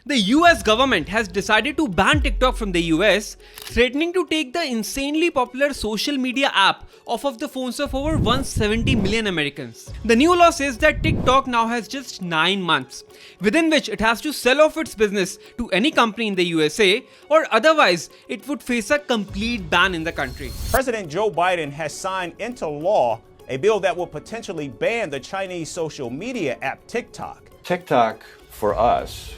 The US government has decided to ban TikTok from the US, threatening to take the insanely popular social media app off of the phones of over 170 million Americans. The new law says that TikTok now has just 9 months, within which it has to sell off its business to any company in the USA, or otherwise it would face a complete ban in the country. President Joe Biden has signed into law a bill that will potentially ban the Chinese social media app TikTok. TikTok, for us,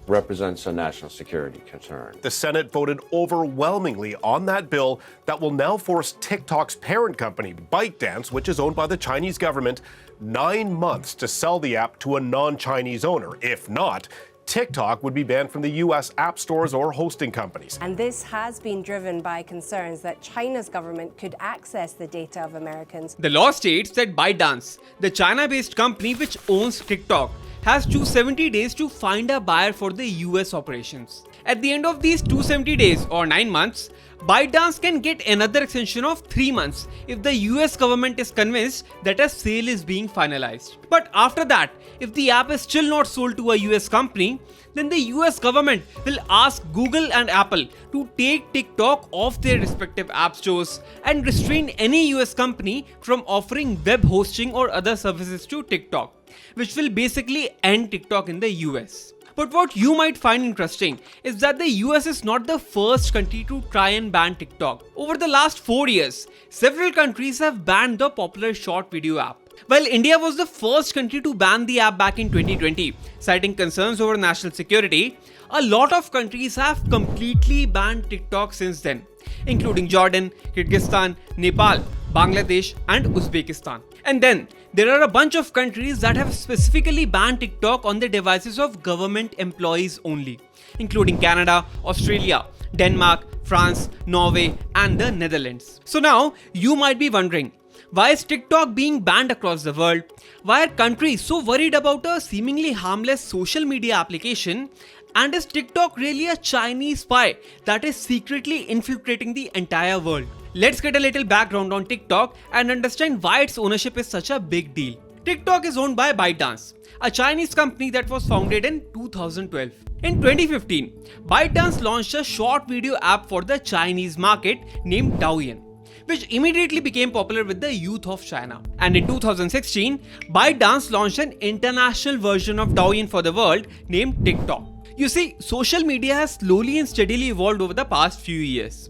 represents a national security concern. The Senate voted overwhelmingly on that bill that will now force TikTok's parent company, ByteDance, which is owned by the Chinese government, 9 months to sell the app to a non-Chinese owner. If not, TikTok would be banned from the US app stores or hosting companies. And this has been driven by concerns that China's government could access the data of Americans. The law states that ByteDance, the China-based company which owns TikTok, has 270 days to find a buyer for the US operations. At the end of these 270 days or 9 months, ByteDance can get another extension of 3 months if the US government is convinced that a sale is being finalized. But after that, if the app is still not sold to a US company, then the US government will ask Google and Apple to take TikTok off their respective app stores and restrain any US company from offering web hosting or other services to TikTok, which will basically end TikTok in the US. But what you might find interesting is that the US is not the first country to try and ban TikTok. Over the last 4 years, several countries have banned the popular short video app. While India was the first country to ban the app back in 2020, citing concerns over national security, a lot of countries have completely banned TikTok since then, including Jordan, Kyrgyzstan, Nepal, Bangladesh, and Uzbekistan. And then there are a bunch of countries that have specifically banned TikTok on the devices of government employees only, including Canada, Australia, Denmark, France, Norway, and the Netherlands. So now you might be wondering, why is TikTok being banned across the world? Why are countries so worried about a seemingly harmless social media application? And is TikTok really a Chinese spy that is secretly infiltrating the entire world? Let's get a little background on TikTok and understand why its ownership is such a big deal. TikTok is owned by ByteDance, a Chinese company that was founded in 2012. In 2015, ByteDance launched a short video app for the Chinese market named Douyin, which immediately became popular with the youth of China. And in 2016, ByteDance launched an international version of Douyin for the world named TikTok. You see, social media has slowly and steadily evolved over the past few years.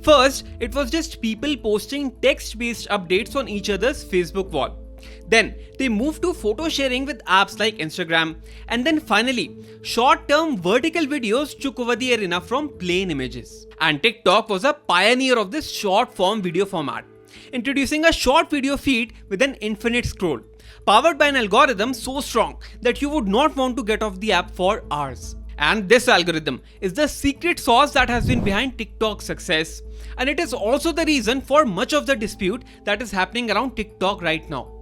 First, it was just people posting text-based updates on each other's Facebook wall. Then, they moved to photo sharing with apps like Instagram. And then finally, short-term vertical videos took over the arena from plain images. And TikTok was a pioneer of this short-form video format, introducing a short video feed with an infinite scroll, powered by an algorithm so strong that you would not want to get off the app for hours. And this algorithm is the secret sauce that has been behind TikTok's success, and it is also the reason for much of the dispute that is happening around TikTok right now.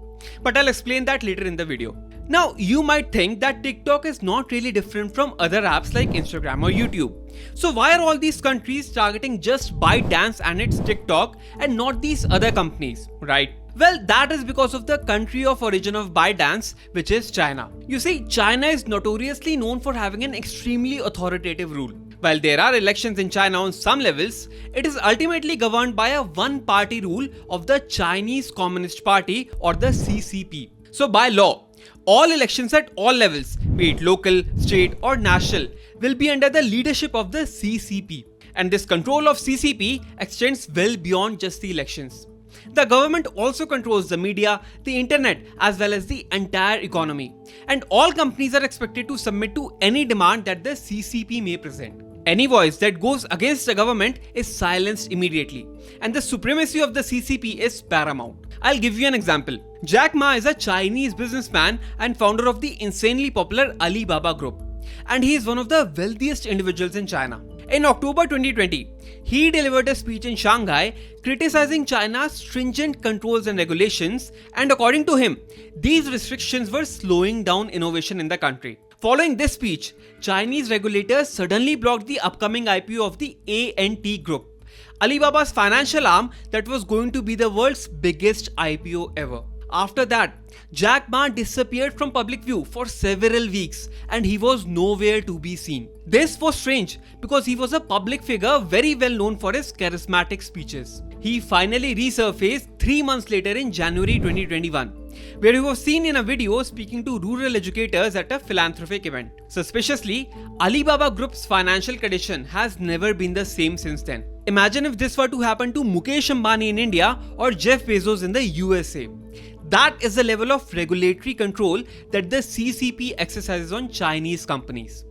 But I'll explain that later in the video. Now, you might think that TikTok is not really different from other apps like Instagram or YouTube. So why are all these countries targeting just ByteDance and its TikTok and not these other companies, right? Well, that is because of the country of origin of ByteDance, which is China. You see, China is notoriously known for having an extremely authoritative rule. While there are elections in China on some levels, it is ultimately governed by a one-party rule of the Chinese Communist Party, or the CCP. So by law, all elections at all levels, be it local, state or national, will be under the leadership of the CCP. And this control of CCP extends well beyond just the elections. The government also controls the media, the internet, as well as the entire economy. And all companies are expected to submit to any demand that the CCP may present. Any voice that goes against the government is silenced immediately, and the supremacy of the CCP is paramount. I'll give you an example. Jack Ma is a Chinese businessman and founder of the insanely popular Alibaba Group, and he is one of the wealthiest individuals in China. In October 2020, he delivered a speech in Shanghai criticizing China's stringent controls and regulations, and according to him, these restrictions were slowing down innovation in the country. Following this speech, Chinese regulators suddenly blocked the upcoming IPO of the ANT Group, Alibaba's financial arm that was going to be the world's biggest IPO ever. After that, Jack Ma disappeared from public view for several weeks and he was nowhere to be seen. This was strange because he was a public figure very well known for his charismatic speeches. He finally resurfaced 3 months later in January 2021, where he was seen in a video speaking to rural educators at a philanthropic event. Suspiciously, Alibaba Group's financial condition has never been the same since then. Imagine if this were to happen to Mukesh Ambani in India or Jeff Bezos in the USA. That is the level of regulatory control that the CCP exercises on Chinese companies.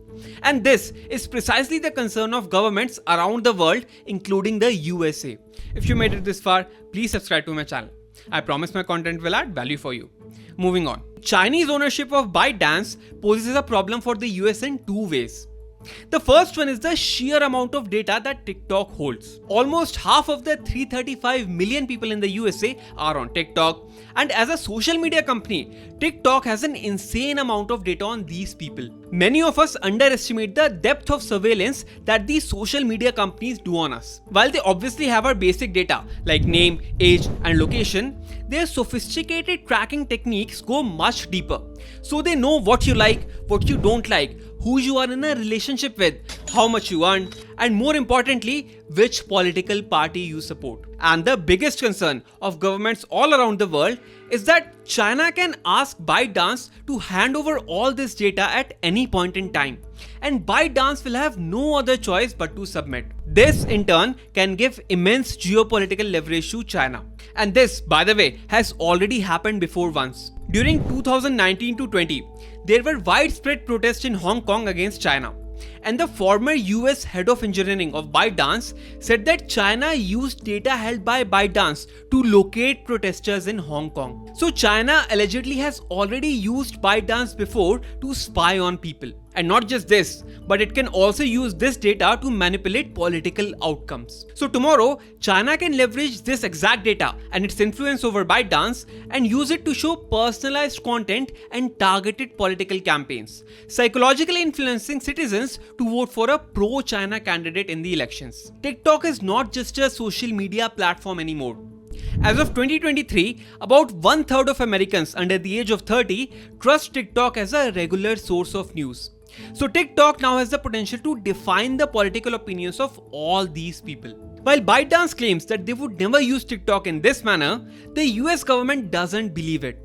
And this is precisely the concern of governments around the world, including the USA. If you made it this far, please subscribe to my channel. I promise my content will add value for you. Moving on. Chinese ownership of ByteDance poses a problem for the US in two ways. The first one is the sheer amount of data that TikTok holds. Almost half of the 335 million people in the USA are on TikTok, and as a social media company, TikTok has an insane amount of data on these people. Many of us underestimate the depth of surveillance that these social media companies do on us. While they obviously have our basic data like name, age, and location, their sophisticated tracking techniques go much deeper. So they know what you like, what you don't like, who you are in a relationship with, how much you earn, and more importantly, which political party you support. And the biggest concern of governments all around the world is that China can ask ByteDance to hand over all this data at any point in time, and ByteDance will have no other choice but to submit. This in turn can give immense geopolitical leverage to China. And this, by the way, has already happened before once. During 2019-20, there were widespread protests in Hong Kong against China. And the former US head of engineering of ByteDance said that China used data held by ByteDance to locate protesters in Hong Kong. So China allegedly has already used ByteDance before to spy on people. And not just this, but it can also use this data to manipulate political outcomes. So tomorrow, China can leverage this exact data and its influence over ByteDance and use it to show personalized content and targeted political campaigns, psychologically influencing citizens to vote for a pro-China candidate in the elections. TikTok is not just a social media platform anymore. As of 2023, about 1/3 of Americans under the age of 30 trust TikTok as a regular source of news. So TikTok now has the potential to define the political opinions of all these people. While ByteDance claims that they would never use TikTok in this manner, the US government doesn't believe it.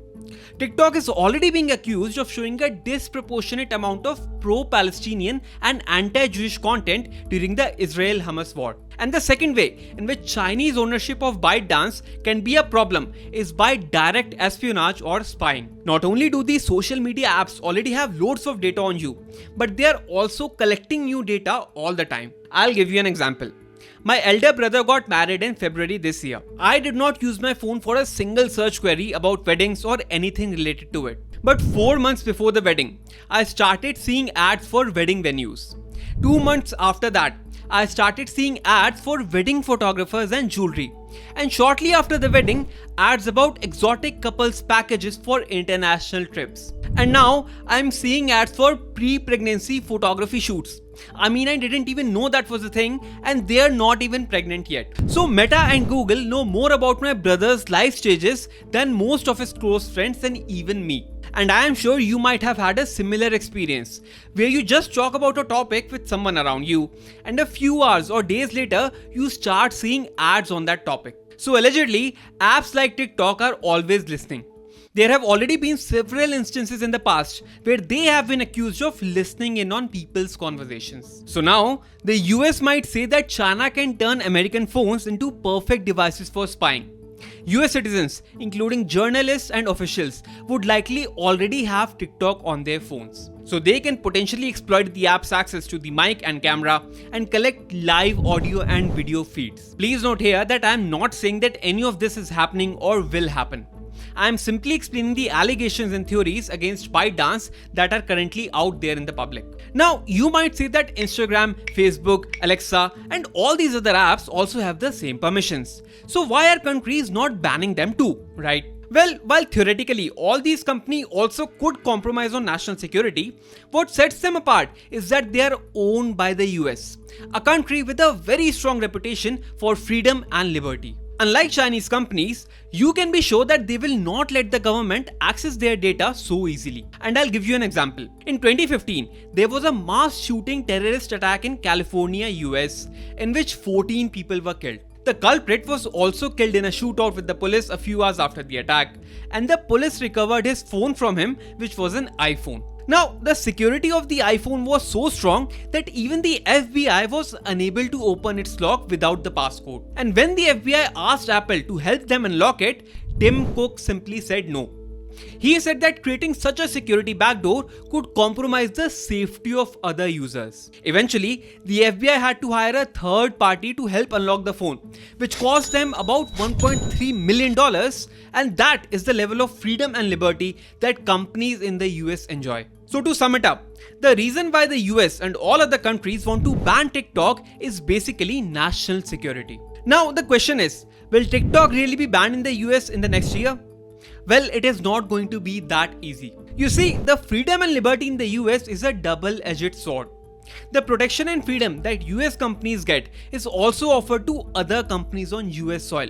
TikTok is already being accused of showing a disproportionate amount of pro-Palestinian and anti-Jewish content during the Israel-Hamas war. And the second way in which Chinese ownership of ByteDance can be a problem is by direct espionage or spying. Not only do these social media apps already have loads of data on you, but they are also collecting new data all the time. I'll give you an example. My elder brother got married in February this year. I did not use my phone for a single search query about weddings or anything related to it. But 4 months before the wedding, I started seeing ads for wedding venues. 2 months after that, I started seeing ads for wedding photographers and jewelry. And shortly after the wedding, ads about exotic couples packages for international trips. And now I'm seeing ads for pre-pregnancy photography shoots. I mean, I didn't even know that was a thing, and they're not even pregnant yet. So Meta and Google know more about my brother's life stages than most of his close friends and even me. And I am sure you might have had a similar experience where you just talk about a topic with someone around you, and a few hours or days later, you start seeing ads on that topic. So allegedly, apps like TikTok are always listening. There have already been several instances in the past where they have been accused of listening in on people's conversations. So now, the US might say that China can turn American phones into perfect devices for spying. US citizens, including journalists and officials, would likely already have TikTok on their phones. So they can potentially exploit the app's access to the mic and camera and collect live audio and video feeds. Please note here that I am not saying that any of this is happening or will happen. I am simply explaining the allegations and theories against ByteDance that are currently out there in the public. Now, you might say that Instagram, Facebook, Alexa, and all these other apps also have the same permissions. So why are countries not banning them too, right? Well, while theoretically all these companies also could compromise on national security, what sets them apart is that they are owned by the US, a country with a very strong reputation for freedom and liberty. Unlike Chinese companies, you can be sure that they will not let the government access their data so easily. And I'll give you an example. In 2015, there was a mass shooting terrorist attack in California, US, in which 14 people were killed. The culprit was also killed in a shootout with the police a few hours after the attack, and the police recovered his phone from him, which was an iPhone. Now, the security of the iPhone was so strong that even the FBI was unable to open its lock without the passcode. And when the FBI asked Apple to help them unlock it, Tim Cook simply said no. He said that creating such a security backdoor could compromise the safety of other users. Eventually, the FBI had to hire a third party to help unlock the phone, which cost them about $1.3 million, and that is the level of freedom and liberty that companies in the US enjoy. So to sum it up, the reason why the US and all other countries want to ban TikTok is basically national security. Now the question is, will TikTok really be banned in the US in the next year? Well, it is not going to be that easy. You see, the freedom and liberty in the US is a double-edged sword. The protection and freedom that US companies get is also offered to other companies on US soil,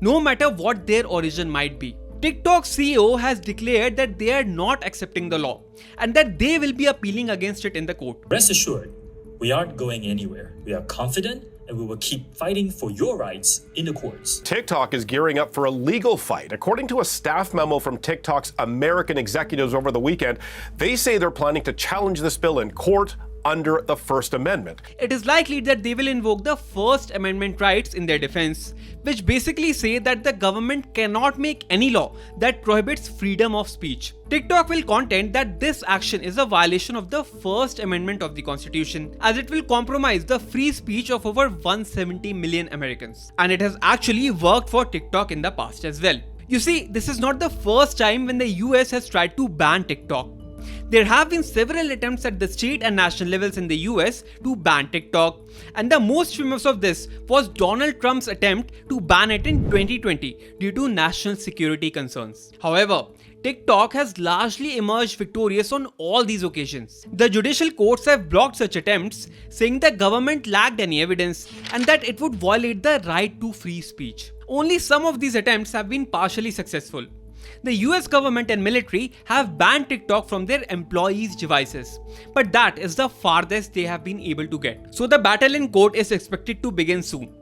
no matter what their origin might be. TikTok's CEO has declared that they are not accepting the law and that they will be appealing against it in the court. Rest assured, we aren't going anywhere. We are confident and we will keep fighting for your rights in the courts. TikTok is gearing up for a legal fight. According to a staff memo from TikTok's American executives over the weekend, they say they're planning to challenge this bill in court under the First Amendment. It is likely that they will invoke the First Amendment rights in their defense, which basically say that the government cannot make any law that prohibits freedom of speech. TikTok will contend that this action is a violation of the First Amendment of the Constitution, as it will compromise the free speech of over 170 million Americans. And it has actually worked for TikTok in the past as well. You see, this is not the first time when the US has tried to ban TikTok. There have been several attempts at the state and national levels in the US to ban TikTok, and the most famous of this was Donald Trump's attempt to ban it in 2020 due to national security concerns. However, TikTok has largely emerged victorious on all these occasions. The judicial courts have blocked such attempts, saying the government lacked any evidence and that it would violate the right to free speech. Only some of these attempts have been partially successful. The US government and military have banned TikTok from their employees' devices, but that is the farthest they have been able to get. So the battle in court is expected to begin soon.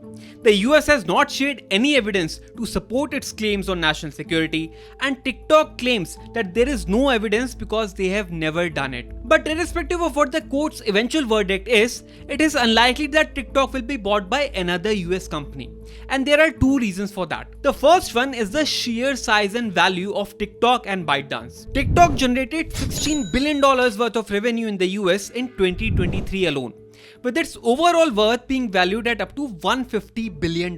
The US has not shared any evidence to support its claims on national security, and TikTok claims that there is no evidence because they have never done it. But irrespective of what the court's eventual verdict is, it is unlikely that TikTok will be bought by another US company. And there are two reasons for that. The first one is the sheer size and value of TikTok and ByteDance. TikTok generated $16 billion worth of revenue in the US in 2023 alone, with its overall worth being valued at up to $150 billion.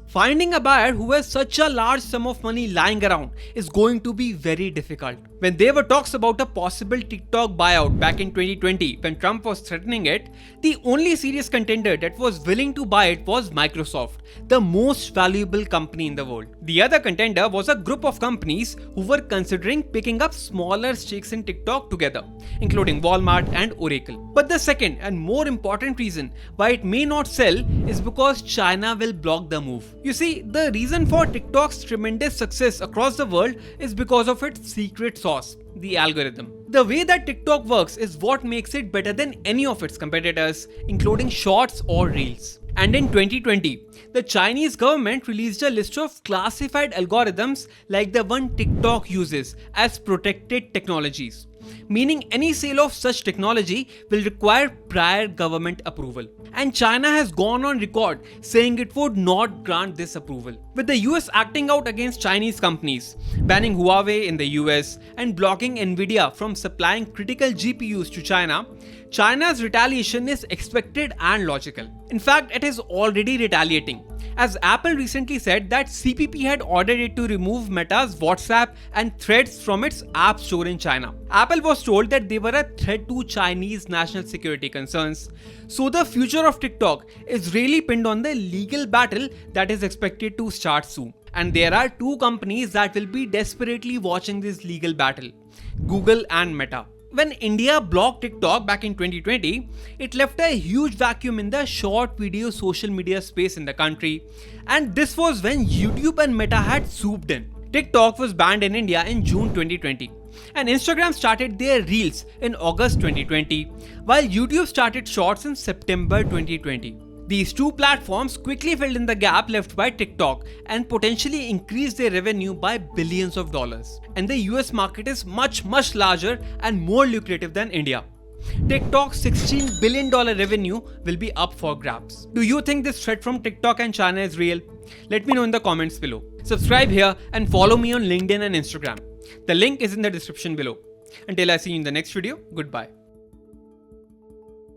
Finding a buyer who has such a large sum of money lying around is going to be very difficult. When there were talks about a possible TikTok buyout back in 2020 when Trump was threatening it, the only serious contender that was willing to buy it was Microsoft, the most valuable company in the world. The other contender was a group of companies who were considering picking up smaller stakes in TikTok together, including Walmart and Oracle. But the second and more important reason why it may not sell is because China will block the move. You see, the reason for TikTok's tremendous success across the world is because of its secret sauce, the algorithm. The way that TikTok works is what makes it better than any of its competitors, including Shorts or Reels. And in 2020, the Chinese government released a list of classified algorithms like the one TikTok uses as protected technologies, meaning any sale of such technology will require prior government approval. And China has gone on record saying it would not grant this approval. With the US acting out against Chinese companies, banning Huawei in the US and blocking Nvidia from supplying critical GPUs to China, China's retaliation is expected and logical. In fact, it is already retaliating, as Apple recently said that CPP had ordered it to remove Meta's WhatsApp and Threads from its App Store in China. Apple was told that they were a threat to Chinese national security concerns. So the future of TikTok is really pinned on the legal battle that is expected to start soon. And there are two companies that will be desperately watching this legal battle: Google and Meta. When India blocked TikTok back in 2020, it left a huge vacuum in the short video social media space in the country. And this was when YouTube and Meta had swooped in. TikTok was banned in India in June 2020. And Instagram started their Reels in August 2020, while YouTube started Shorts in September 2020. These two platforms quickly filled in the gap left by TikTok and potentially increased their revenue by billions of dollars. And the US market is much larger and more lucrative than India. TikTok's $16 billion revenue will be up for grabs. Do you think this threat from TikTok and China is real? Let me know in the comments below. Subscribe here and follow me on LinkedIn and Instagram. The link is in the description below. Until I see you in the next video, goodbye.